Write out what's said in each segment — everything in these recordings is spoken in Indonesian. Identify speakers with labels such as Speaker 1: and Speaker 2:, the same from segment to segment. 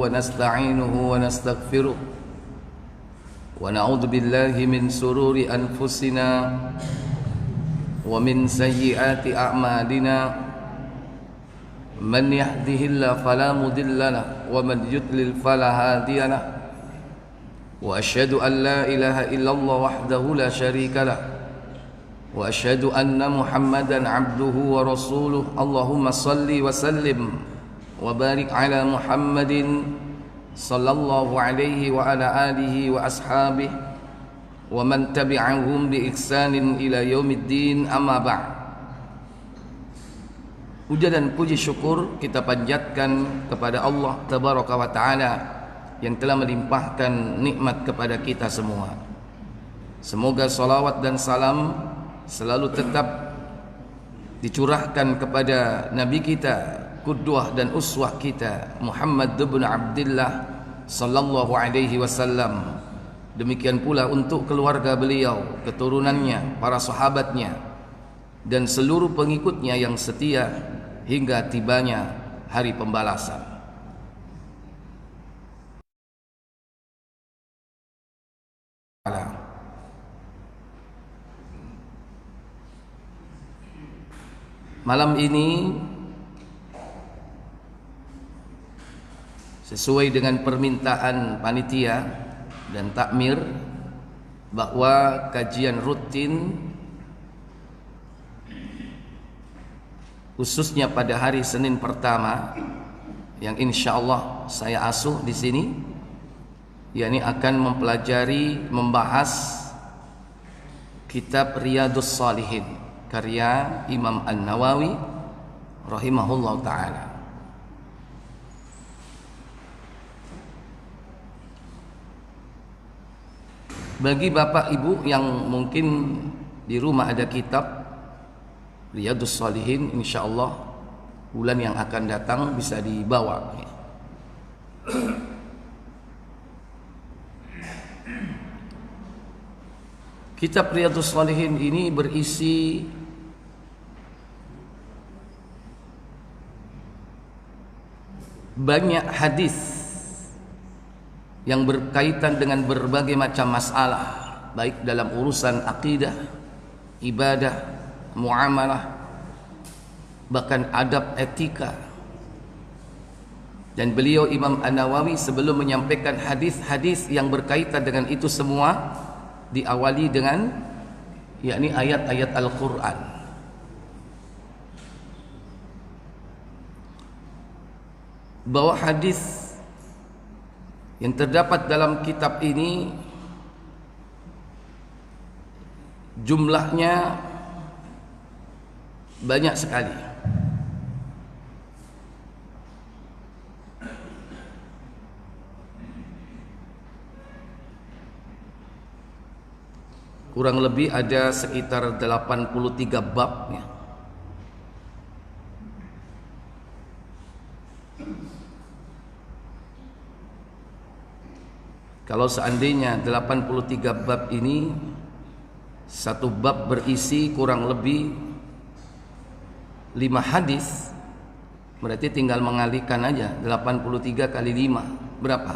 Speaker 1: ونستعينه ونستغفره ونعوذ بالله من سرور أنفسنا ومن سيئات أعمالنا من يهده الله فلا مضل له ومن يضلل فلا هادي له وأشهد أن لا إله إلا الله وحده لا شريك له وأشهد أن محمدا عبده ورسوله اللهم صل وسلم وبارك على محمد صلى الله عليه وعلى آله وأصحابه ومن تبعهم بإحسان إلى يوم الدين أما بعد. Puja dan puji syukur kita panjatkan kepada Allah Tabaraka wa Ta'ala yang telah melimpahkan nikmat kepada kita semua. Semoga salawat dan salam selalu tetap dicurahkan kepada Nabi kita, qudwah dan uswah kita, Muhammad bin Abdullah sallallahu alaihi wasallam. Demikian pula untuk keluarga beliau, keturunannya, para sahabatnya dan seluruh pengikutnya yang setia hingga tibanya hari pembalasan. Malam ini sesuai dengan permintaan panitia dan takmir bahwa kajian rutin khususnya pada hari Senin pertama yang insya Allah saya asuh di sini, yakni akan mempelajari, membahas kitab Riyadhus Shalihin karya Imam An-Nawawi rahimahullah ta'ala. Bagi bapak ibu yang mungkin di rumah ada kitab Riyadhus Shalihin, insyaallah bulan yang akan datang bisa dibawa. Kitab Riyadhus Shalihin ini berisi banyak hadis yang berkaitan dengan berbagai macam masalah, baik dalam urusan akidah, ibadah, muamalah, bahkan adab etika. Dan beliau Imam An-Nawawi sebelum menyampaikan hadis-hadis yang berkaitan dengan itu semua diawali dengan yakni ayat-ayat Al-Quran. Bahwa hadis yang terdapat dalam kitab ini jumlahnya banyak sekali. Kurang lebih ada sekitar 83 bab ya. Kalau seandainya 83 bab ini, satu bab berisi kurang lebih 5 hadis, berarti tinggal mengalihkan aja 83 kali 5 berapa?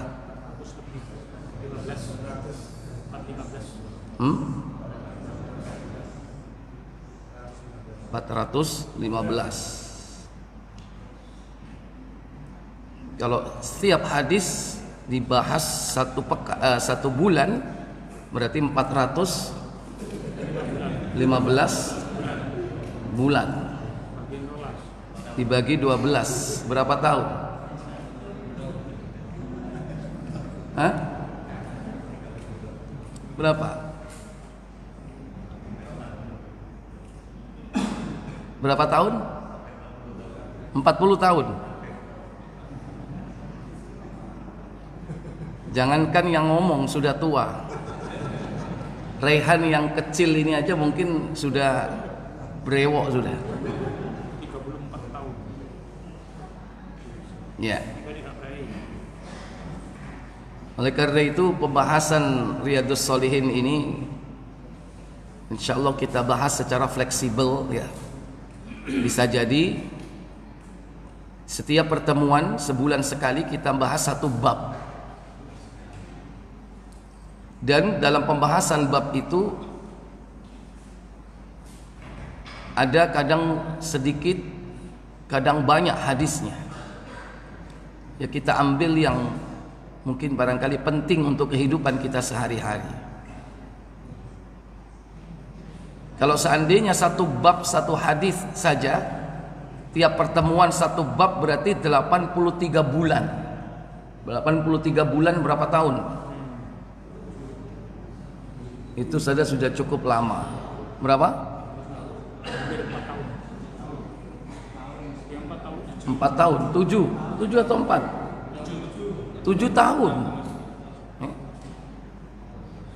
Speaker 1: 415. Kalau setiap hadis dibahas satu bulan, berarti 415 bulan dibagi 12 berapa tahun? Hah? Berapa? Berapa tahun? 40 tahun. Jangankan yang ngomong sudah tua, Rehan yang kecil ini aja mungkin sudah brewok sudah.
Speaker 2: 34 tahun.
Speaker 1: Ya. Oleh karena itu pembahasan Riyadhus Shalihin ini insyaallah kita bahas secara fleksibel ya. Bisa jadi setiap pertemuan sebulan sekali kita bahas satu bab. Dan dalam pembahasan bab itu ada kadang sedikit, kadang banyak hadisnya. Ya kita ambil yang mungkin barangkali penting untuk kehidupan kita sehari-hari. Kalau seandainya satu bab satu hadis saja, tiap pertemuan satu bab berarti 83 bulan. 83 bulan berapa tahun? Itu saja sudah cukup lama. Berapa? 4 tahun. 7 atau 4? 7 tahun.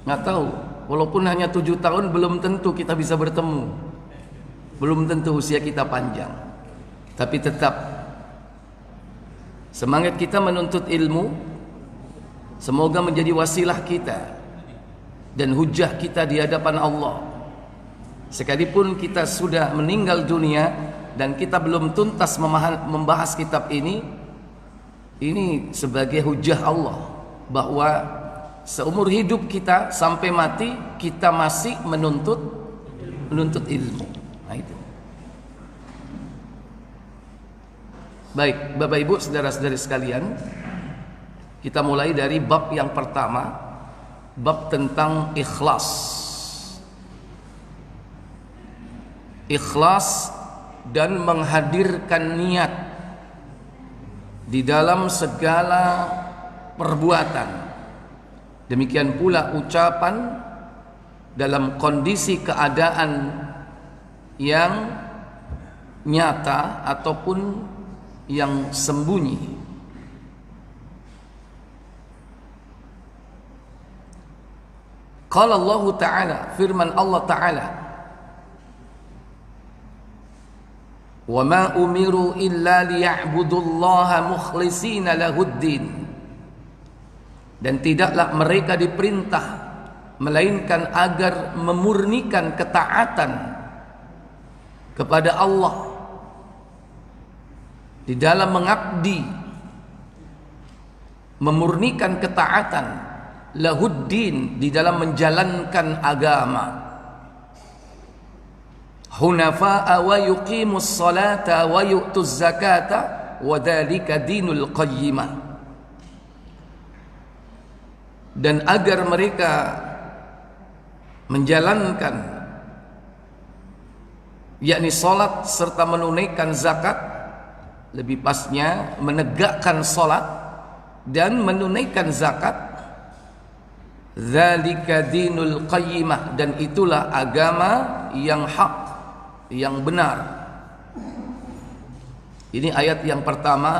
Speaker 1: Nggak tahu. Walaupun hanya 7 tahun belum tentu kita bisa bertemu. Belum tentu usia kita panjang. Tapi tetap semangat kita menuntut ilmu semoga menjadi wasilah kita dan hujah kita di hadapan Allah. Sekalipun kita sudah meninggal dunia dan kita belum tuntas membahas kitab ini sebagai hujah Allah bahwa seumur hidup kita sampai mati kita masih menuntut ilmu. Nah itu. Baik, Bapak Ibu, saudara-saudari sekalian, kita mulai dari bab yang pertama, bab tentang ikhlas. Ikhlas dan menghadirkan niat di dalam segala perbuatan. Demikian pula ucapan dalam kondisi keadaan yang nyata ataupun yang sembunyi. Qala Allah Ta'ala, firman Allah Ta'ala, wa ma umiru illa liya'budullaha mukhlishina lahuddin. Dan tidaklah mereka diperintah melainkan agar memurnikan ketaatan kepada Allah di dalam mengabdi, memurnikan ketaatan, lahuddin, di dalam menjalankan agama, hunafa'a wa yuqimus salata wa yu'tuz zakata wa dzalika dinul qayyimah. Dan agar mereka menjalankan, yakni salat serta menunaikan zakat, lebih pasnya menegakkan salat dan menunaikan zakat, dzalika dinul qayyimah, dan itulah agama yang hak, yang benar. Ini ayat yang pertama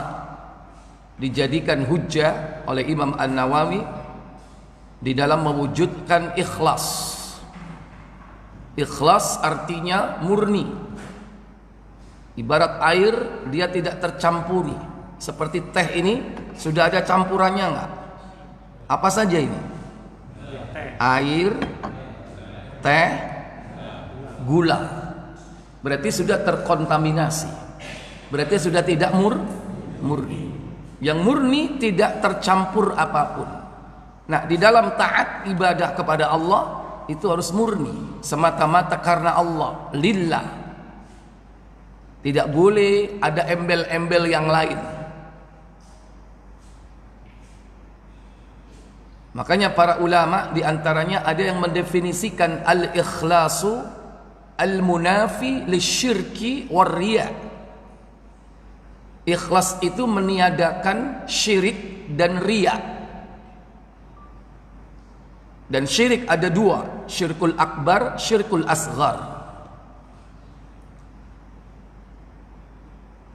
Speaker 1: dijadikan hujjah oleh Imam An-Nawawi di dalam mewujudkan ikhlas. Ikhlas artinya murni. Ibarat air, dia tidak tercampuri. Seperti teh ini sudah ada campurannya enggak? Apa saja ini? Air, teh, gula. Berarti sudah terkontaminasi. Berarti sudah tidak murni. Yang murni tidak tercampur apapun. Nah, di dalam taat ibadah kepada Allah itu harus murni, semata-mata karena Allah, lillah. Tidak boleh ada embel-embel yang lain. Makanya para ulama diantaranya ada yang mendefinisikan al-ikhlasu al-munafi lisyirki war-riya. Ikhlas itu meniadakan syirik dan riya. Dan syirik ada dua, syirkul akbar, syirkul asghar.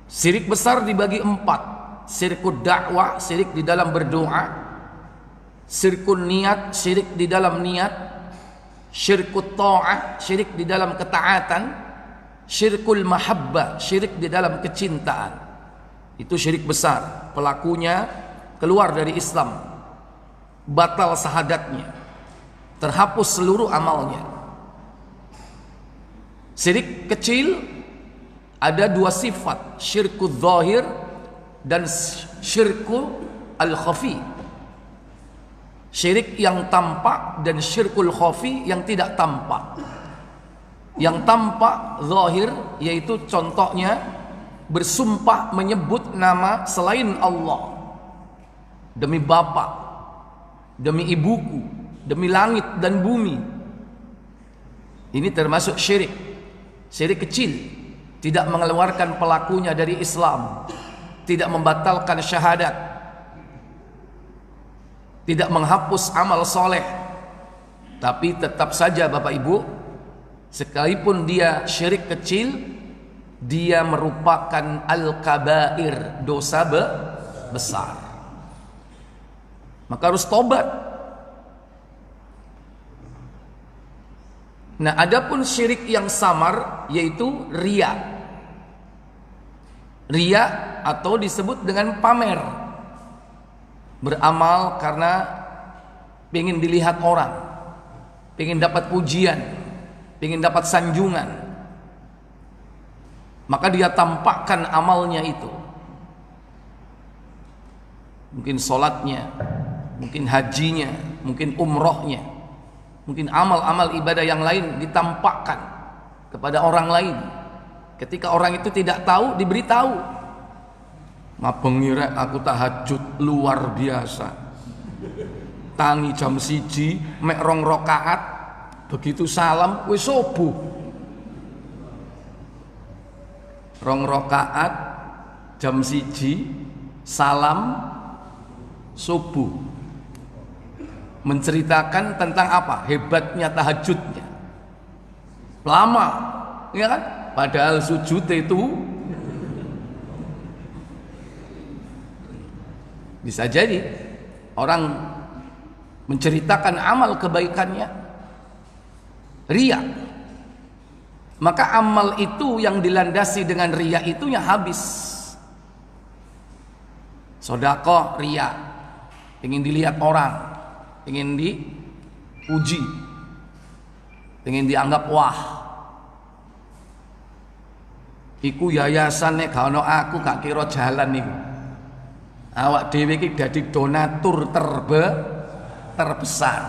Speaker 1: Syirik besar dibagi 4. Syirkul dakwah, syirik di dalam berdoa. Syirkul niat, syirik di dalam niat. Syirkul ta'ah, syirik di dalam ketaatan. Syirkul mahabbah, syirik di dalam kecintaan. Itu syirik besar. Pelakunya keluar dari Islam, batal syahadatnya, terhapus seluruh amalnya. Syirik kecil Ada dua sifat, syirkul zahir dan syirkul al-khafi. Syirik yang tampak dan syirkul khafi yang tidak tampak. Yang tampak zahir yaitu contohnya bersumpah menyebut nama selain Allah. Demi bapak, demi ibuku, demi langit dan bumi. Ini termasuk syirik. Syirik kecil. Tidak mengeluarkan pelakunya dari Islam, tidak membatalkan syahadat, tidak menghapus amal soleh. Tapi tetap saja Bapak Ibu, sekalipun dia syirik kecil, dia merupakan al-kabair, dosa besar. Maka harus tobat. Nah, adapun syirik yang samar yaitu riya. Riya atau disebut dengan pamer. Beramal karena ingin dilihat orang, ingin dapat pujian, ingin dapat sanjungan. Maka dia tampakkan amalnya itu. Mungkin sholatnya, mungkin hajinya, mungkin umrohnya, mungkin amal-amal ibadah yang lain ditampakkan kepada orang lain. Ketika orang itu tidak tahu, diberitahu. Ngabengi rek aku tahajud luar biasa. Tangi jam 1, mek 2 rakaat, begitu salam wis subuh. 2 rakaat jam 1, salam subuh. Menceritakan tentang apa? Hebatnya tahajudnya. Lama, ya kan? Padahal sujud itu bisa jadi orang menceritakan amal kebaikannya riya. Maka amal itu yang dilandasi dengan riya itu yang habis. Sedekah riya, ingin dilihat orang, ingin dipuji, ingin dianggap wah. Iku yayasan nek gak ono aku gak kira jalan niku. Awak dhewe iki dadi donatur terbesar.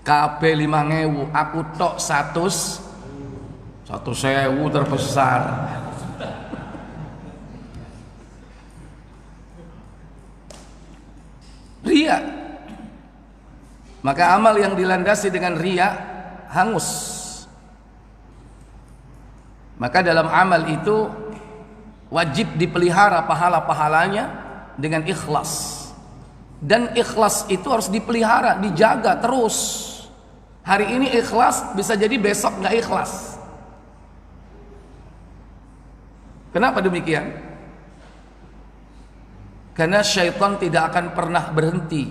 Speaker 1: Kabeh 5.000, aku tok 100.000 terbesar. Riya. Maka amal yang dilandasi dengan riya hangus. Maka dalam amal itu wajib dipelihara pahala-pahalanya dengan ikhlas. Dan ikhlas itu harus dipelihara, dijaga terus. Hari ini ikhlas, bisa jadi besok nggak ikhlas. Kenapa demikian? Karena syaitan tidak akan pernah berhenti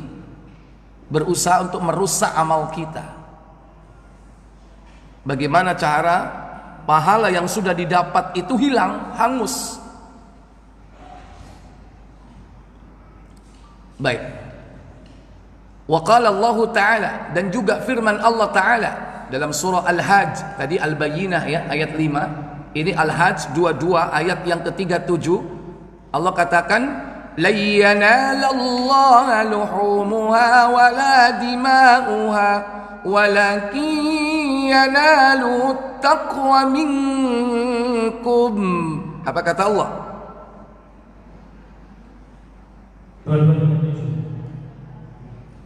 Speaker 1: berusaha untuk merusak amal kita. Bagaimana cara pahala yang sudah didapat itu hilang, hangus. Baik. Wa qala Allah Ta'ala, dan juga firman Allah Ta'ala dalam surah Al-Hajj, tadi Al-Bayyinah ya, ayat 5. Ini Al-Hajj 22 ayat yang ke-37. Allah katakan, "La yanalallaha luhumuha wala dima'uha walakin yanaluhu taqwa minkum." Apa kata Allah?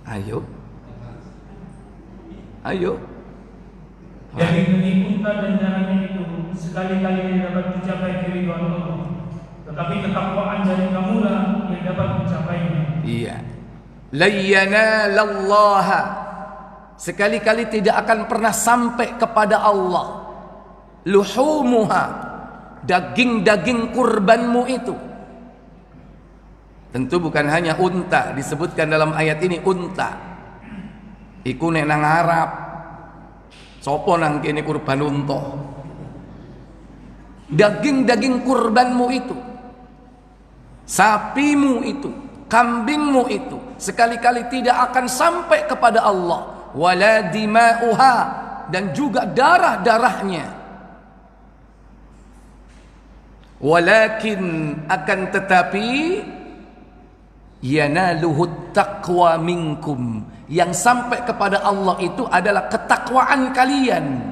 Speaker 1: Ayo.
Speaker 2: Daging unta dan darahnya itu sekali-kali dapat mencapai keridhaan Allah, tetapi ketakwaan dari kamulah yang dapat mencapainya.
Speaker 1: Iya. La yanalallaha, sekali-kali tidak akan pernah sampai kepada Allah. Luhumuha, daging-daging kurbanmu itu. Tentu bukan hanya unta, disebutkan dalam ayat ini unta. Iku nek nang Arab, sopo nang kene kurban unta. Daging-daging kurbanmu itu, sapimu itu, kambingmu itu, sekali-kali tidak akan sampai kepada Allah. Wala dima'uha, dan juga darah-darahnya. Walakin akan tetapi yanaluhut taqwa minkum, yang sampai kepada Allah itu adalah ketakwaan kalian.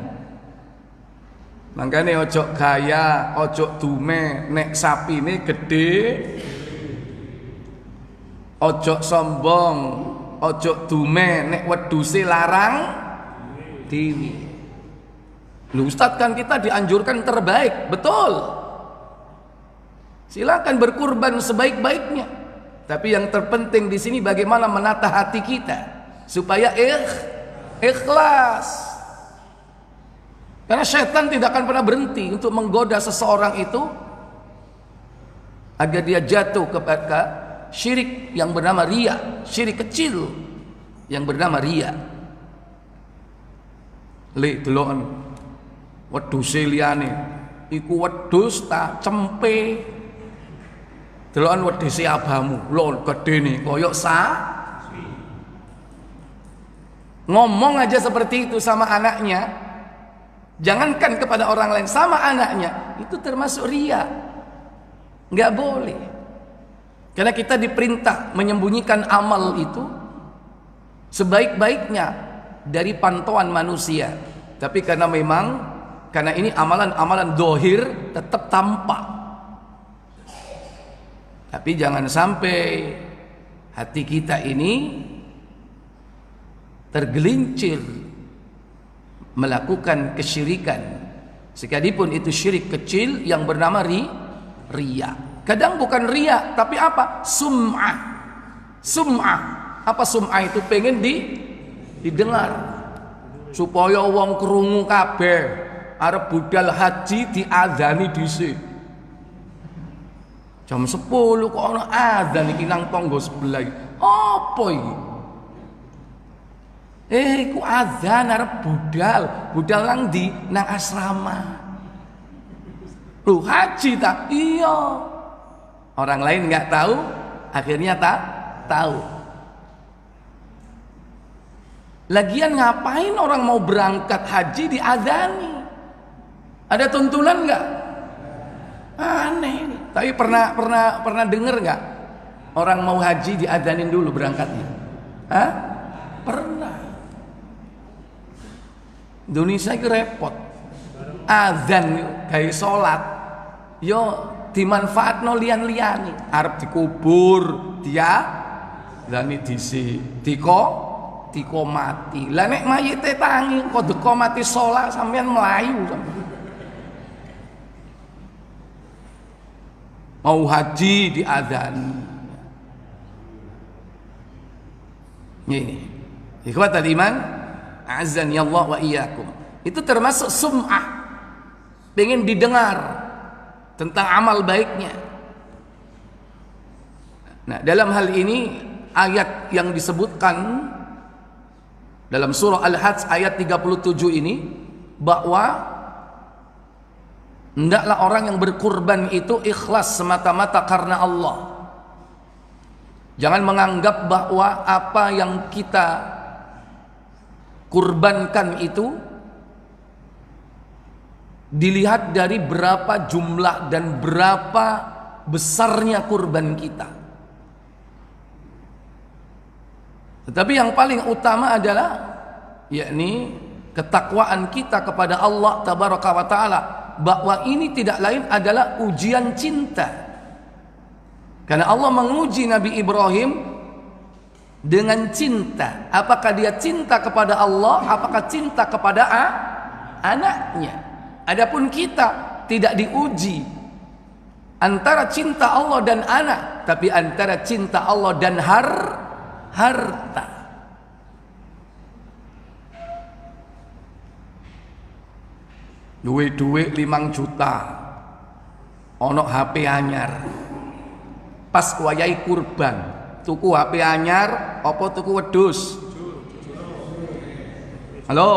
Speaker 1: Makanya ojo gaya, ojo dume nek sapi ini gede, ojo sombong, ojo dume nek weduse larang dewi. Lu Ustaz, kan kita dianjurkan terbaik, betul. Silakan berkurban sebaik-baiknya. Tapi yang terpenting di sini bagaimana menata hati kita supaya ikhlas. Karena syaitan tidak akan pernah berhenti untuk menggoda seseorang itu agar dia jatuh kepada syirik yang bernama riya, syirik kecil yang bernama riya. Le delon wedhuse liyane iku wedhus ta cempe. Delokan wedhuse abamu, lho gedene koyok ngomong aja seperti itu sama anaknya. Jangankan kepada orang lain, sama anaknya itu termasuk riya. Enggak boleh. Karena kita diperintah menyembunyikan amal itu sebaik-baiknya dari pantauan manusia. Tapi karena ini amalan-amalan dohir tetap tampak. Tapi jangan sampai hati kita ini tergelincir melakukan kesyirikan, sekalipun itu syirik kecil yang bernama riya. Kadang bukan riya, tapi apa? Sum'ah. Apa sum'ah itu? Pengen didengar supaya wong krungu kabeh arep budal haji diadzani dhisik. Jam 10 kok ana adzan iki nang tangga sebelah iki. Apa iki? Iku adzan arep budal nang ndi? Nang asrama. Loh, haji ta? Iya. Orang lain enggak tahu, akhirnya tahu. Lagian ngapain orang mau berangkat haji diadzani? Ada tuntunan enggak? Aneh nih. Tapi pernah dengar nggak orang mau haji diadzanin dulu berangkatnya? Hah? Pernah. Indonesia itu repot. Adzan kayak sholat, yo dimanfaatno lian-liani. Arep dikubur dia, dani disi, tiko mati. Lah nek mayite tangi kok deko mati sholat sampean melayu. Mau haji diadzani. Ini ikhwatal iman, azan ya Allah wa iyyakum. Itu termasuk sum'ah, pengen didengar tentang amal baiknya. Nah, dalam hal ini ayat yang disebutkan dalam surah Al-Hajj ayat 37 ini, bahwa hendaklah orang yang berkurban itu ikhlas semata-mata karena Allah. Jangan menganggap bahwa apa yang kita kurbankan itu dilihat dari berapa jumlah dan berapa besarnya kurban kita. Tetapi yang paling utama adalah yakni ketakwaan kita kepada Allah Tabaraka wa Ta'ala, bahwa ini tidak lain adalah ujian cinta. Karena Allah menguji Nabi Ibrahim dengan cinta. Apakah dia cinta kepada Allah, apakah cinta kepada anaknya? Adapun kita tidak diuji antara cinta Allah dan anak, tapi antara cinta Allah dan harta. Duit 5 juta, ono HP anyar, pas wayahe kurban tuku HP anyar apa tuku wedhus? Halo,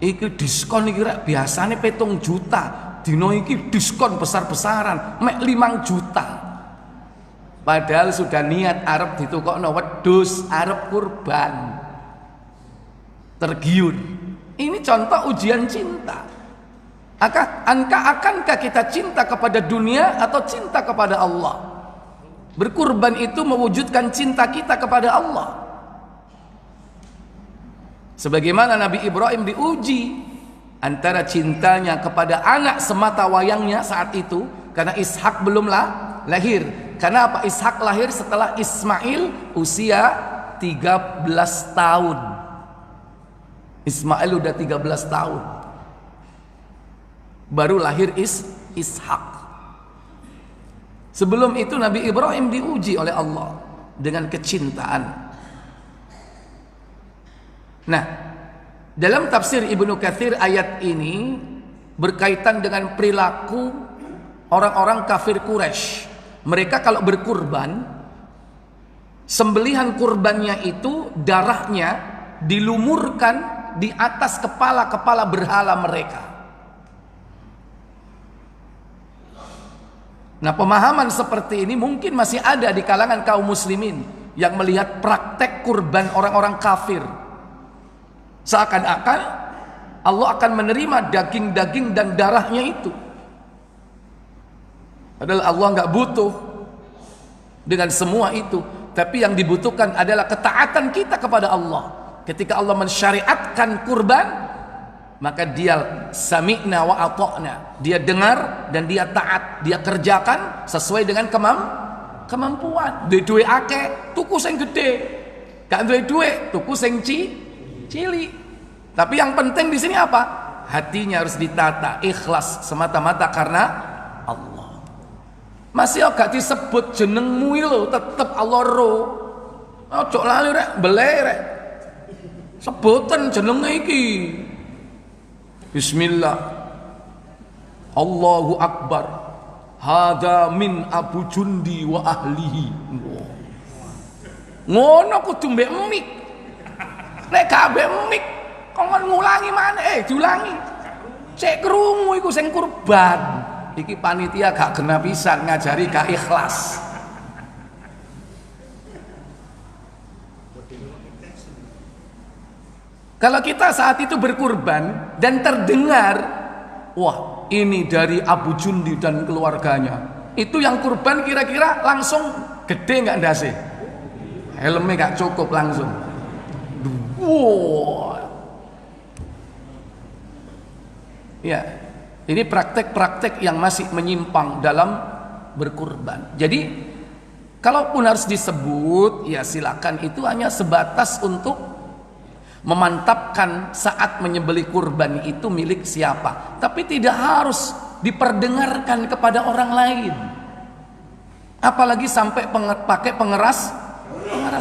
Speaker 1: iki diskon iki rek biasane 7 juta, dino iki diskon besar-besaran mek 5 juta. Padahal sudah niat arep ditukokno wedhus, arep kurban. tergiur. Ini contoh ujian cinta. Akankah kita cinta kepada dunia atau cinta kepada Allah? Berkurban itu mewujudkan cinta kita kepada Allah. Sebagaimana Nabi Ibrahim diuji antara cintanya kepada anak semata wayangnya saat itu, karena Ishak belumlah lahir. Karena apa? Ishak lahir setelah Ismail usia 13 tahun. Ismail udah 13 tahun baru lahir Ishak. Sebelum itu Nabi Ibrahim diuji oleh Allah dengan kecintaan. Nah, dalam tafsir Ibnu Katsir ayat ini berkaitan dengan perilaku orang-orang kafir Quraisy. Mereka kalau berkurban, sembelihan kurbannya itu darahnya dilumurkan di atas kepala-kepala berhala mereka. Nah, pemahaman seperti ini mungkin masih ada di kalangan kaum muslimin yang melihat praktek kurban orang-orang kafir. Seakan-akan Allah akan menerima daging-daging dan darahnya itu. Padahal Allah nggak butuh dengan semua itu. Tapi yang dibutuhkan adalah ketaatan kita kepada Allah. Ketika Allah mensyariatkan kurban, maka dia sami'na wa ata'na. Dia dengar dan dia taat. Dia kerjakan sesuai dengan kemampuan. Duwe akeh, tuku sing gede. Gak duwe duit, tuku sing cili. Tapi yang penting di sini apa? Hatinya harus ditata, ikhlas semata-mata karena Allah. Masih gak disebut jenengmu lho, tetep Allah ro. Ojo lali rek, bele rek. Sebutan jenenge iki. Bismillah. Allahu Akbar. Hada min Abu Jundi wa ahlihi. Ngono kudu mbek mik. Nek gak mbek mik, kok ngulangi maneh? Diulangi. Cek krungu iku sing kurban. Iki panitia gak kena pisan ngajari gak ikhlas. Kalau kita saat itu berkurban dan terdengar, wah ini dari Abu Jundi dan keluarganya, itu yang kurban kira-kira langsung gede nggak ndase? Helmnya nggak cukup langsung. Wow. Ya, ini praktek-praktek yang masih menyimpang dalam berkurban. Jadi, kalaupun harus disebut, ya silakan, itu hanya sebatas untuk memantapkan saat menyembelih kurban itu milik siapa, tapi tidak harus diperdengarkan kepada orang lain, apalagi sampai pakai pengeras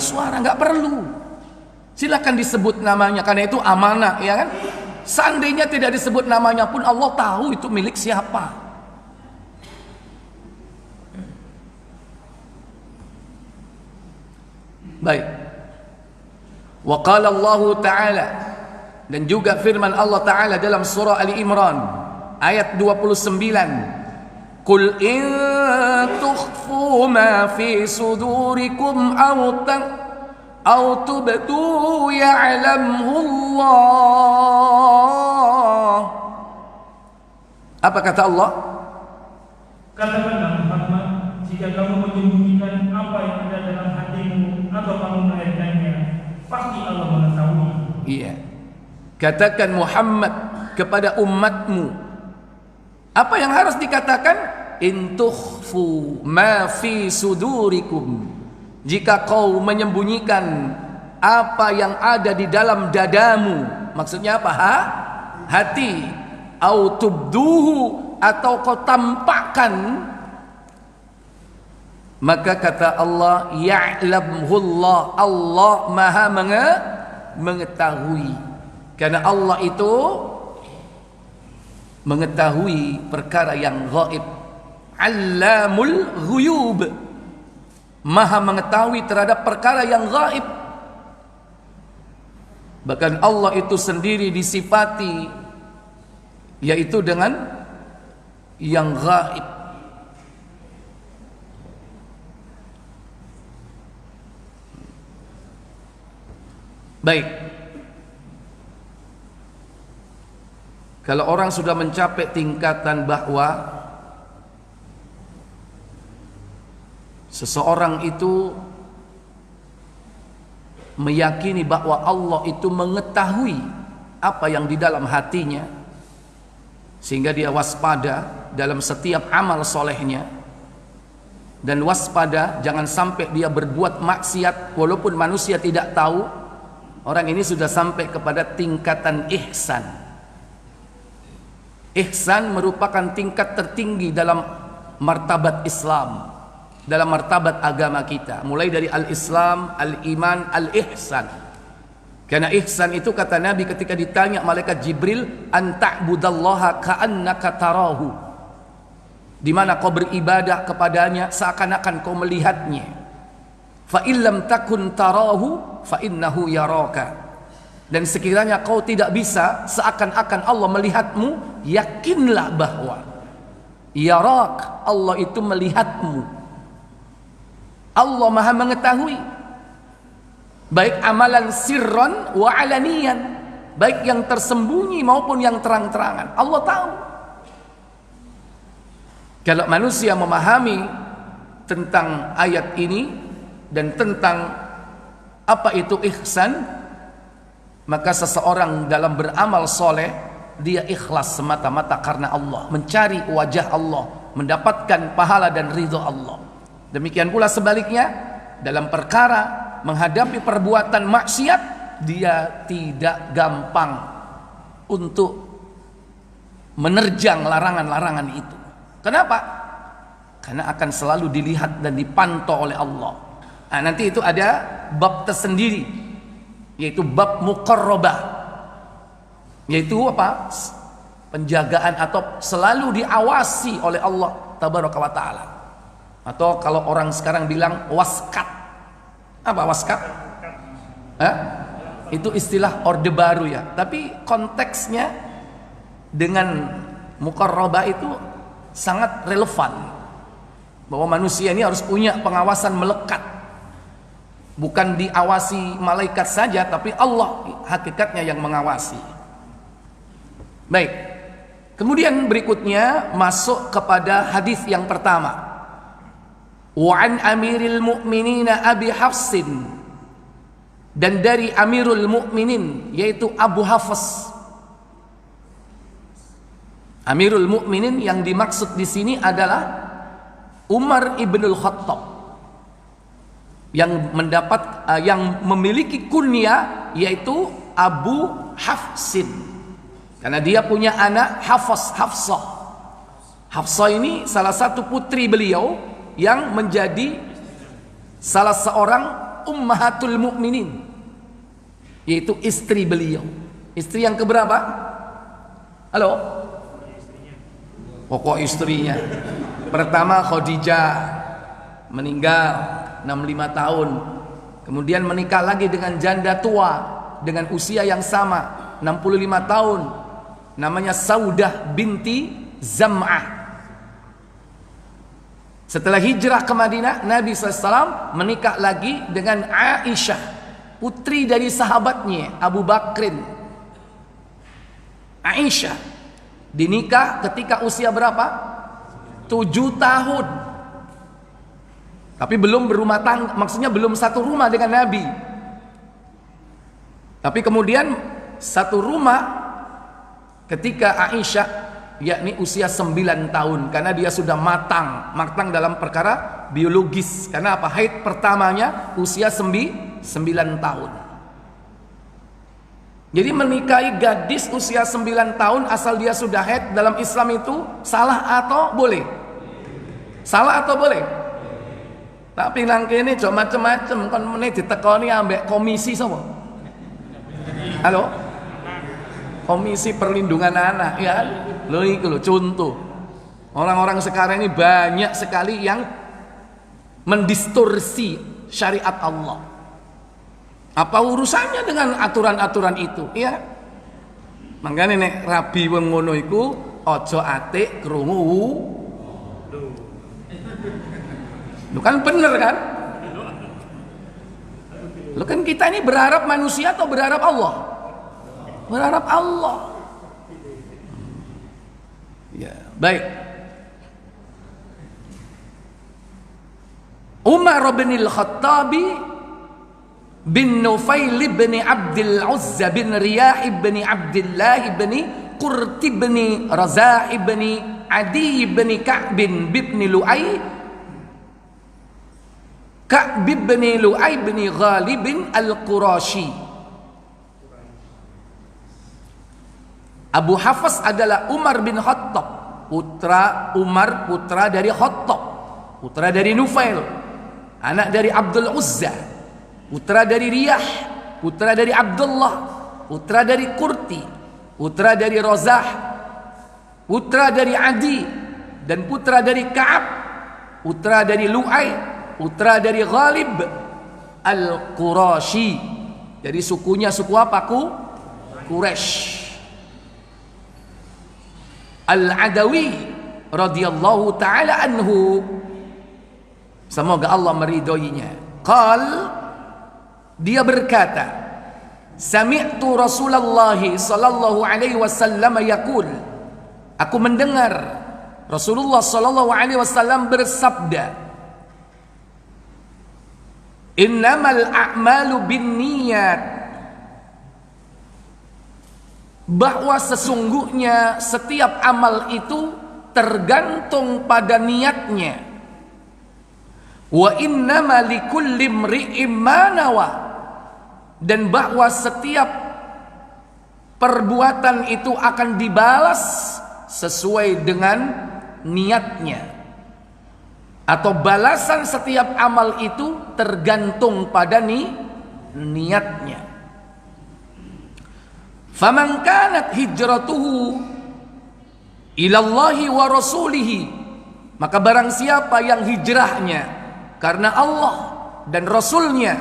Speaker 1: suara, nggak perlu. Silakan disebut namanya, karena itu amanah, ya kan? Seandainya tidak disebut namanya pun Allah tahu itu milik siapa. Baik. Wa qala Allah Ta'ala, dan juga firman Allah Ta'ala dalam surah Ali Imran ayat 29, Qul in tukhfu ma fi sudurikum aw tubdu ya'lamhu Allah. Apa kata Allah?
Speaker 2: Katakanlah Muhammad, jika kamu menyembunyikan apa yang ada dalam hatimu atau kamu melahirkannya, pasti Allah mengetahui.
Speaker 1: Iya. Katakan Muhammad kepada umatmu, apa yang harus dikatakan? In tukhfu ma fi sudurikum, jika kau menyembunyikan apa yang ada di dalam dadamu, maksudnya apa? Hati. Au tubduhu, atau kau tampakkan, maka kata Allah, ya'lamhullah, Allah maha mengetahui. Karena Allah itu mengetahui perkara yang gaib. Allamul ghuyub, maha mengetahui terhadap perkara yang gaib. Bahkan Allah itu sendiri disifati yaitu dengan yang gaib. Baik. Kalau orang sudah mencapai tingkatan bahwa seseorang itu meyakini bahwa Allah itu mengetahui apa yang di dalam hatinya, sehingga dia waspada dalam setiap amal solehnya, dan waspada jangan sampai dia berbuat maksiat walaupun manusia tidak tahu. Orang ini sudah sampai kepada tingkatan ihsan. Ihsan merupakan tingkat tertinggi dalam martabat Islam, dalam martabat agama kita, mulai dari al-Islam, al-iman, al-ihsan. Karena ihsan itu, kata Nabi ketika ditanya malaikat Jibril, an ta'budallaha ka'annaka tarahu, di mana kau beribadah kepadanya seakan-akan kau melihatnya. Fa illam takun tarahu fa innahu yaraka. Dan sekiranya kau tidak bisa seakan-akan Allah melihatmu, yakinlah bahwa yarak, Allah itu melihatmu. Allah maha mengetahui, baik amalan sirran wa alaniyan, baik yang tersembunyi maupun yang terang-terangan. Allah tahu. Kalau manusia memahami tentang ayat ini dan tentang apa itu ihsan, maka seseorang dalam beramal soleh, dia ikhlas semata-mata karena Allah, mencari wajah Allah, mendapatkan pahala dan ridho Allah. Demikian pula sebaliknya, dalam perkara menghadapi perbuatan maksiat, dia tidak gampang untuk menerjang larangan-larangan itu. Kenapa? Karena akan selalu dilihat dan dipantau oleh Allah. Nah, nanti itu ada bab tersendiri, yaitu bab muqarrabah, yaitu apa? Penjagaan atau selalu diawasi oleh Allah tabaraka wa taala. Atau kalau orang sekarang bilang waskat. Apa waskat? Itu istilah orde baru ya. Tapi konteksnya dengan muqarrabah itu sangat relevan, bahwa manusia ini harus punya pengawasan melekat. Bukan diawasi malaikat saja, tapi Allah hakikatnya yang mengawasi. Baik. Kemudian berikutnya masuk kepada hadis yang pertama. Wa an Amiril Mu'minin Abi Hafsin, dan dari Amirul Mukminin yaitu Abu Hafs. Amirul Mukminin yang dimaksud di sini adalah Umar ibnul Khattab, yang yang memiliki kunyah yaitu Abu Hafsin, karena dia punya anak Hafsah. Hafsah ini salah satu putri beliau yang menjadi salah seorang ummahatul mukminin, yaitu istri beliau. Istri yang keberapa? Halo? Pokok istrinya pertama Khadijah, meninggal 65 tahun. Kemudian menikah lagi dengan janda tua dengan usia yang sama, 65 tahun, namanya Saudah binti Zam'ah. Setelah hijrah ke Madinah, Nabi SAW menikah lagi dengan Aisyah, putri dari sahabatnya Abu Bakrin. Aisyah dinikah ketika usia berapa? 7 tahun. Tapi belum berumah tangga, maksudnya belum satu rumah dengan Nabi. Tapi kemudian satu rumah ketika Aisyah, yakni usia 9 tahun, karena dia sudah matang dalam perkara biologis. Karena apa? Haid pertamanya usia 9 tahun. Jadi menikahi gadis usia 9 tahun asal dia sudah haid dalam Islam itu salah atau boleh? Salah atau boleh? Tapi nang kene jo macem-macem, kon meneh ditekoni ambek komisi sapa? Halo? Komisi Perlindungan Anak, ya. Loh itu loh contoh. Orang-orang sekarang ini banyak sekali yang mendistorsi syariat Allah. Apa urusannya dengan aturan-aturan itu? Ya. Makanya nek rabi wong ngono iku aja atik krungu. Lu kan bener kan? Lu kan kita ini berharap manusia atau berharap Allah? Berharap Allah. Baik. Umar bin Al-Khattabi bin Nufail bin Abdul Uzza bin Riyah bin Abdullah bin Qurti bin Razah bin Adi bin Ka'b bin Lu'ay bin Ghalib Al-Qurashi. Abu Hafs adalah Umar bin Khattab, putra Umar, putra dari Khattab, putra dari Nufail, anak dari Abdul Uzza, putra dari Riyah, putra dari Abdullah, putra dari Qurti, putra dari Razah, putra dari Adi, dan putra dari Ka'ab, putra dari Lu'ay, putra dari Ghalib Al-Qurashi. Jadi sukunya suku apa? Quraisy. Al-Adawi radhiyallahu taala anhu, semoga Allah meridhoinya. Dia berkata, sami'tu Rasulullah sallallahu alaihi wasallam yaqul, aku mendengar Rasulullah sallallahu alaihi wasallam bersabda, innamal a'malu binniyat, bahwa sesungguhnya setiap amal itu tergantung pada niatnya. Wa innama likulli imri'in ma nawa, dan bahwa setiap perbuatan itu akan dibalas sesuai dengan niatnya, atau balasan setiap amal itu tergantung pada niatnya. Faman kanat hijratuhu ilallahi wa rasulihi, maka barang siapa yang hijrahnya karena Allah dan Rasulnya,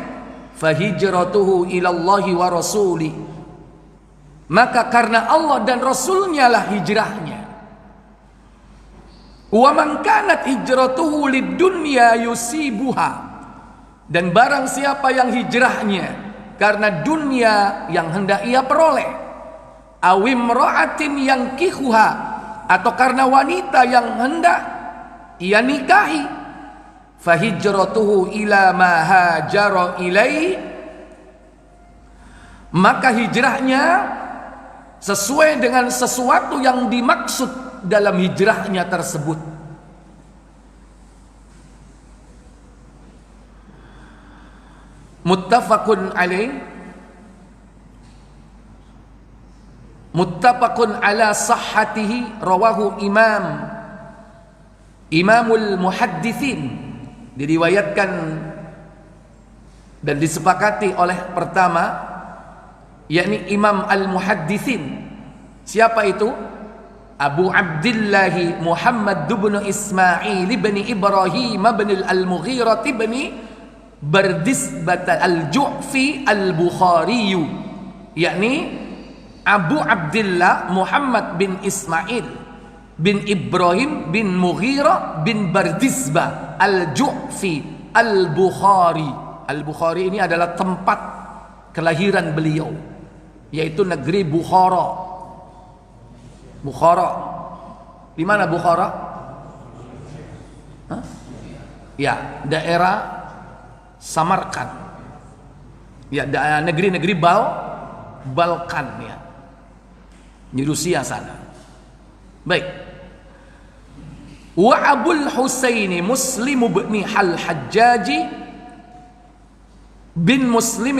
Speaker 1: fahijratuhu ilallahi wa rasulihi, maka karena Allah dan Rasulnya lah hijrahnya. Wa man kanat hijratuhu lidunya yusibuha, dan barang siapa yang hijrahnya karena dunia yang hendak ia peroleh, awimra'atin yang kihuha, atau karena wanita yang hendak ia nikahi, fahijratuhu ila ma hajara ilai, maka hijrahnya sesuai dengan sesuatu yang dimaksud dalam hijrahnya tersebut. Muttafaqun ala sahhatihi, rawahu Imamul Muhaddithin, diriwayatkan dan disepakati oleh pertama, yakni Imam Al-Muhaddithin. Siapa itu? Abu Abdullah Muhammad bin Ismail bin Ibrahim bin Al-Mughirah bin Bardisbat Al-Ju'fi Al-Bukhari, yakni Abu Abdullah Muhammad bin Ismail bin Ibrahim bin Mughirah bin Bardisbah Al-Ju'fi Al-Bukhari. Al-Bukhari ini adalah tempat kelahiran beliau, yaitu negeri Bukhara. Bukhara. Di mana Bukhara? Hah? Ya, daerah Samarkand. Ya, negeri-negeri Balkan ya. Di Rusia sana. Baik. Wa Abul Husaini Muslim bin Al-Hajjaji bin Muslim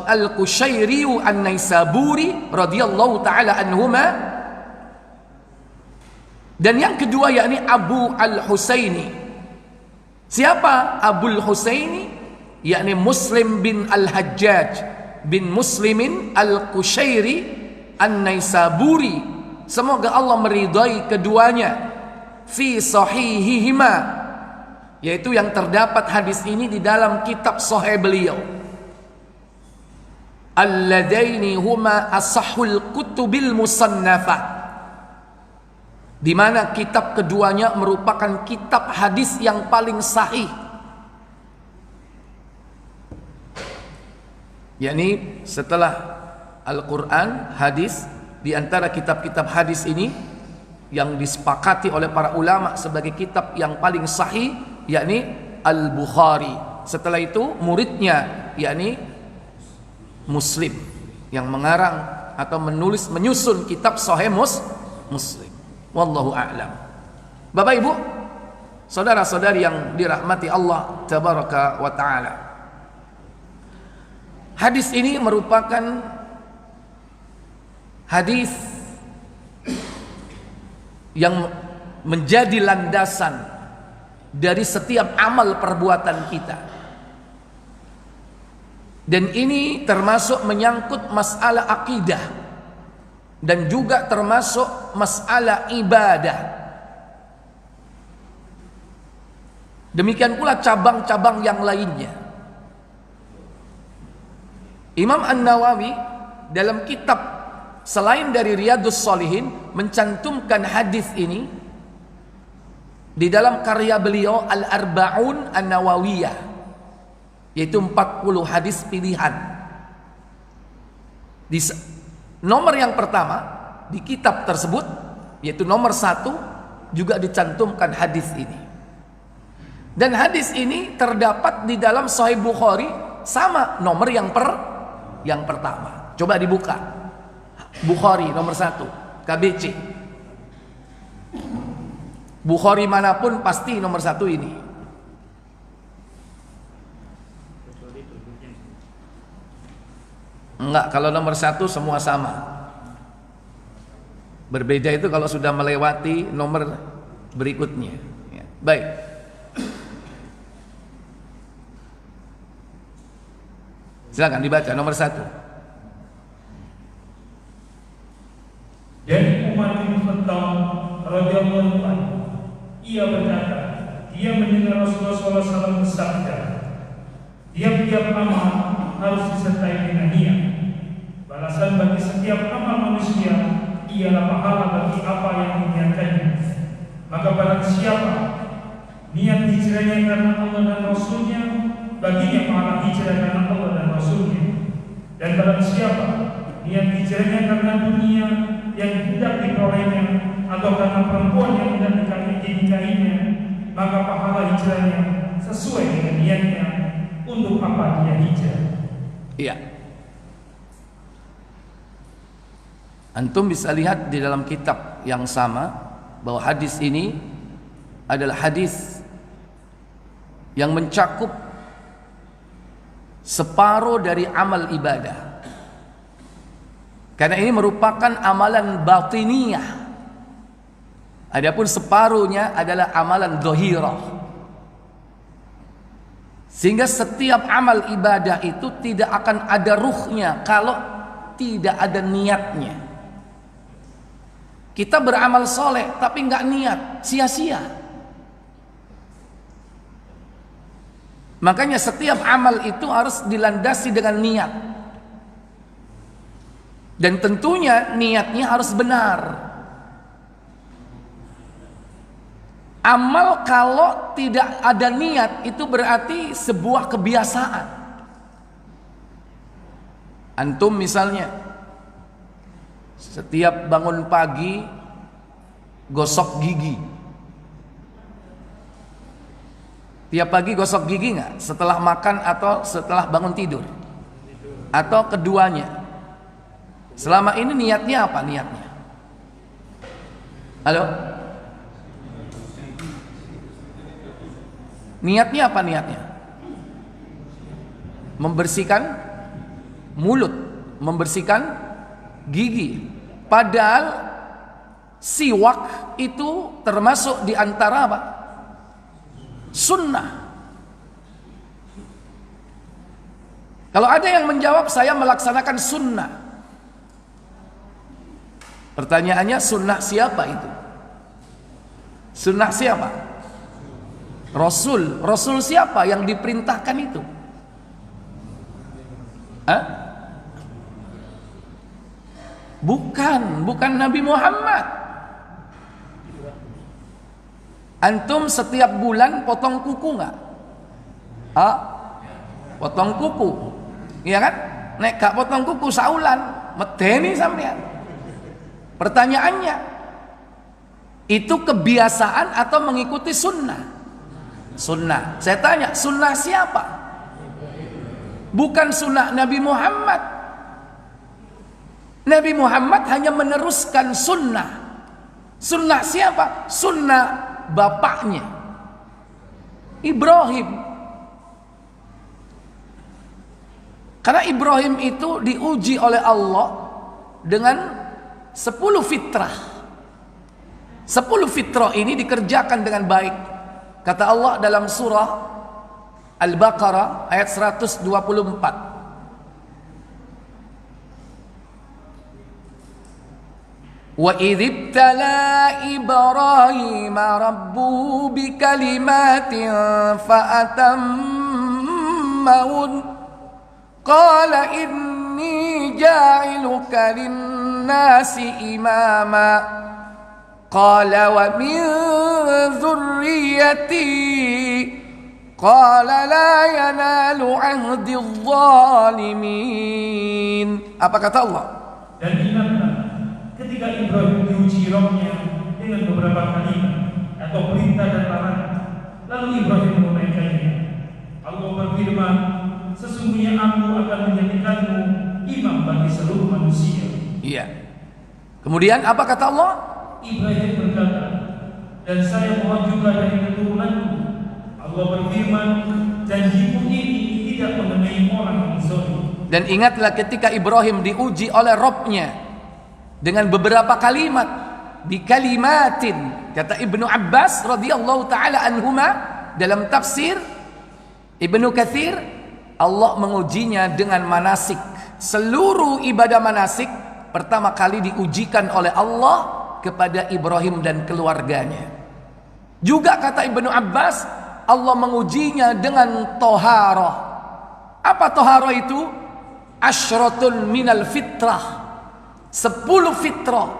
Speaker 1: Al-Qushairi An-Naisaburi radhiyallahu taala anhuma. Dan yang kedua yakni Abu Al-Husaini. Siapa Abul Husaini? Yakni Muslim bin Al-Hajjaj bin Muslimin Al-Qushairi An-Naisaburi, semoga Allah meridai keduanya, fi sahihihima, yaitu yang terdapat hadis ini di dalam kitab sahih beliau, alladaini huma asahhul kutubil musannafah, di mana kitab keduanya merupakan kitab hadis yang paling sahih, yakni setelah Al-Quran, hadis. Di antara kitab-kitab hadis ini yang disepakati oleh para ulama sebagai kitab yang paling sahih, yakni Al-Bukhari. Setelah itu muridnya, yakni Muslim, yang mengarang atau menyusun kitab Sahih Muslim. Wallahu a'lam. Bapak Ibu, saudara-saudari yang dirahmati Allah tabaraka wa taala, hadis ini merupakan hadis yang menjadi landasan dari setiap amal perbuatan kita. Dan ini termasuk menyangkut masalah akidah dan juga termasuk masalah ibadah. Demikian pula cabang-cabang yang lainnya. Imam An-Nawawi dalam kitab selain dari Riyadhus Shalihin mencantumkan hadis ini di dalam karya beliau Al-Arba'un An-Nawawiyah, yaitu 40 hadis pilihan. Di nomor yang pertama di kitab tersebut, yaitu nomor 1, juga dicantumkan hadis ini. Dan hadis ini terdapat di dalam Sahih Bukhari sama nomor yang pertama. Coba dibuka. Bukhari nomor 1, KBC. Bukhari manapun pasti nomor 1 ini. Enggak, kalau nomor 1 semua sama. Berbeda itu kalau sudah melewati nomor berikutnya. Ya. Baik. Silakan dibaca nomor 1.
Speaker 2: Dari Umar bin Khattab radhiyallahu anhu, ia berkata, dia mendengar Rasulullah SAW bersabda, tiap-tiap amal harus disertai dengan niat. Balasan bagi setiap amal manusia ialah pahala bagi apa yang diniatkannya. Maka barang siapa niat hijrahnya karena Allah dan Rasulnya, baginya pahala hijrah karena Allah dan Rasulnya. Dan barang siapa niat hijrahnya karena dunia yang hendak diperolehnya atau karena perempuan yang hendak dinikahinya, maka pahala hijrahnya sesuai dengan niatnya untuk apa dia hijrah.
Speaker 1: Iya. Antum bisa lihat di dalam kitab yang sama bahwa hadis ini adalah hadis yang mencakup separuh dari amal ibadah. Karena ini merupakan amalan batiniyah. Adapun separuhnya adalah amalan zahirah. Sehingga setiap amal ibadah itu tidak akan ada ruhnya kalau tidak ada niatnya. Kita beramal soleh tapi nggak niat, sia-sia. Makanya setiap amal itu harus dilandasi dengan niat. Dan tentunya niatnya harus benar. Amal kalau tidak ada niat itu berarti sebuah kebiasaan. Antum misalnya setiap bangun pagi gosok gigi. Tiap pagi gosok gigi nggak? Setelah makan atau setelah bangun tidur? Atau keduanya? Selama ini niatnya apa niatnya? Halo? Niatnya apa niatnya? Membersihkan mulut, membersihkan gigi. Padahal siwak itu termasuk di antara apa? Sunnah. Kalau ada yang menjawab saya melaksanakan sunnah, pertanyaannya sunnah siapa itu? Sunnah siapa? Rasul. Rasul siapa yang diperintahkan itu? Hah? Bukan Nabi Muhammad. Antum setiap bulan potong kuku nggak? Potong kuku, iya kan? Nek gak potong kuku saulan, medeni sampean. Pertanyaannya, Itu kebiasaan atau mengikuti sunnah? Sunnah. Saya tanya, sunnah siapa? Bukan sunnah Nabi Muhammad. Nabi Muhammad hanya meneruskan sunnah. Sunnah siapa? Sunnah bapaknya, Ibrahim. Karena Ibrahim itu diuji oleh Allah dengan 10 fitrah. 10 fitrah ini dikerjakan dengan baik. Kata Allah dalam surah Al-Baqarah ayat 124. Wa idh ibtala Ibrahim rabbuhu bikalimatin fa'atammahun qala inni ja'iluka lin-nasi imama qala wa min dhurriyyati qala la yanalu 'ahdi adh-dhalimin. Apa kata Allah?
Speaker 2: Dan ingatlah ketika Ibrahim diuji rohnya dengan beberapa kalimat atau perintah dan larangan, lalu Ibrahim menunaikannya. Allah berfirman, sesungguhnya aku akan menjadikanmu imam bagi seluruh manusia.
Speaker 1: Iya. Kemudian apa kata Allah?
Speaker 2: Ibrahim berkata, dan saya mohon juga dari keturunanku. Allah berfirman, janjiku ini tidak mengenai orang yang zalim.
Speaker 1: Dan ingatlah ketika Ibrahim diuji oleh Rabb-nya dengan beberapa kalimat, bi kalimatin. Kata Ibnu Abbas radhiyallahu taala anhuma dalam tafsir Ibnu Katsir, Allah mengujinya dengan manasik. Seluruh ibadah manasik pertama kali diujikan oleh Allah kepada Ibrahim dan keluarganya. Juga kata Ibnu Abbas, Allah mengujinya dengan toharoh. Apa toharoh itu? Asyratun minal fitrah. 10 fitrah,